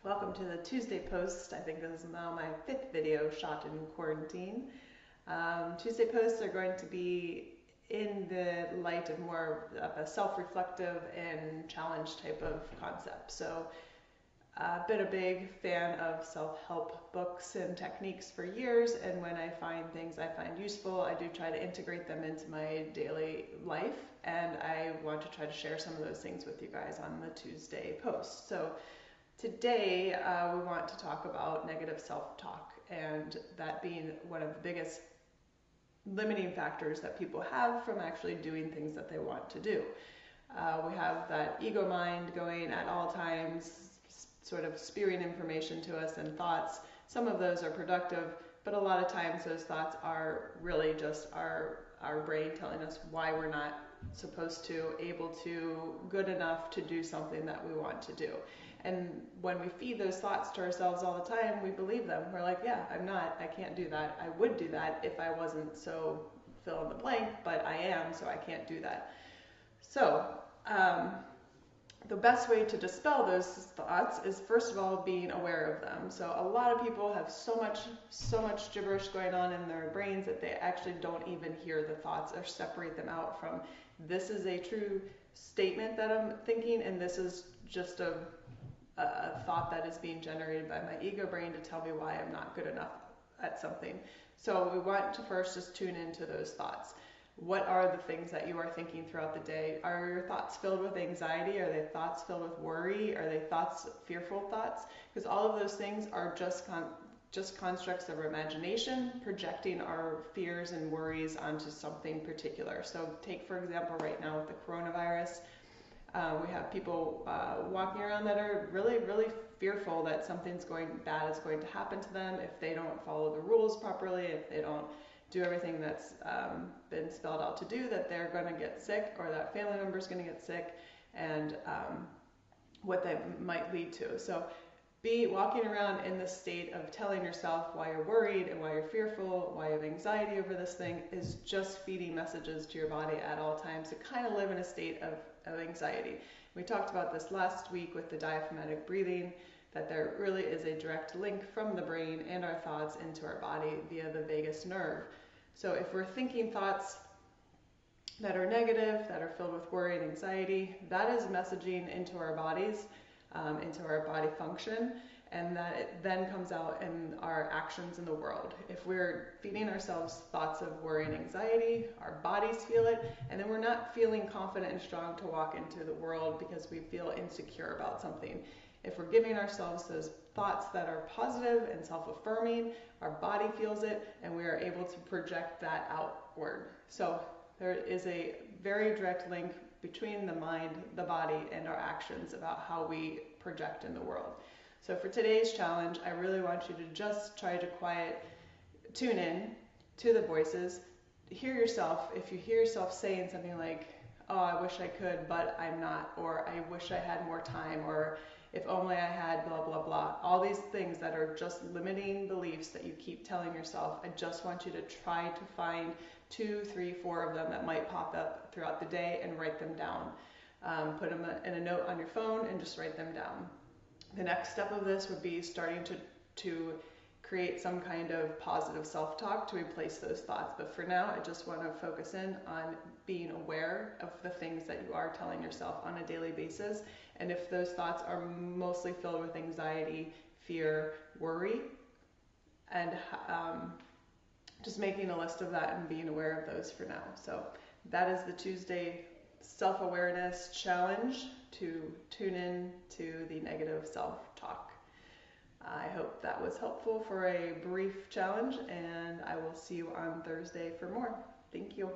Welcome to the Tuesday post. I think this is now my 5th video shot in quarantine. Tuesday posts are going to be in the light of more of a self-reflective and challenge type of concept. So I've been a big fan of self-help books and techniques for years, and when I find things I find useful, I do try to integrate them into my daily life, and I want to try to share some of those things with you guys on the Tuesday post. So today, we want to talk about negative self-talk, and that being one of the biggest limiting factors that people have from actually doing things that they want to do. We have that ego mind going at all times, sort of spewing information to us and thoughts. Some of those are productive, but a lot of times those thoughts are really just our brain telling us why we're not supposed to, able to, good enough to do something that we want to do. And when we feed those thoughts to ourselves all the time, we believe them. We're like, yeah, I can't do that. I would do that if I wasn't so fill in the blank, but I am, so I can't do that. So, the best way to dispel those thoughts is, first of all, being aware of them. So a lot of people have so much gibberish going on in their brains that they actually don't even hear the thoughts or separate them out from, this is a true statement that I'm thinking, and this is just a thought that is being generated by my ego brain to tell me why I'm not good enough at something. So we want to first just tune into those thoughts. What are the things that you are thinking throughout the day? Are your thoughts filled with anxiety? Are they thoughts filled with worry? Are they thoughts, fearful thoughts? Because all of those things are just constructs of our imagination, projecting our fears and worries onto something particular. So take, for example, right now with the coronavirus, we have people walking around that are really, really fearful that something's bad is going to happen to them if they don't follow the rules properly, if they don't do everything that's been spelled out to do, that they're going to get sick, or that family member is going to get sick, and what that might lead to. So be walking around in the state of telling yourself why you're worried and why you're fearful, why you have anxiety over this thing, is just feeding messages to your body at all times to kind of live in a state of anxiety. We talked about this last week with the diaphragmatic breathing, that there really is a direct link from the brain and our thoughts into our body via the vagus nerve. So if we're thinking thoughts that are negative, that are filled with worry and anxiety, that is messaging into our bodies, into our body function, and that it then comes out in our actions in the world. If we're feeding ourselves thoughts of worry and anxiety, our bodies feel it, and then we're not feeling confident and strong to walk into the world because we feel insecure about something. If we're giving ourselves those thoughts that are positive and self-affirming, our body feels it, and we are able to project that outward. So there is a very direct link between the mind, the body, and our actions about how we project in the world. So for today's challenge, I really want you to just try to tune in to the voices, hear yourself. If you hear yourself saying something like, oh, I wish I could, but I'm not, or I wish I had more time, or if only I had blah, blah, blah. All these things that are just limiting beliefs that you keep telling yourself, I just want you to try to find 2, 3, 4 of them that might pop up throughout the day and write them down. Put them in a note on your phone and just write them down. The next step of this would be starting to create some kind of positive self-talk to replace those thoughts. But for now, I just want to focus in on being aware of the things that you are telling yourself on a daily basis. And if those thoughts are mostly filled with anxiety, fear, worry, and just making a list of that and being aware of those for now. So that is the Tuesday self-awareness challenge, to tune in to the negative self-talk. I hope that was helpful for a brief challenge, and I will see you on Thursday for more. Thank you.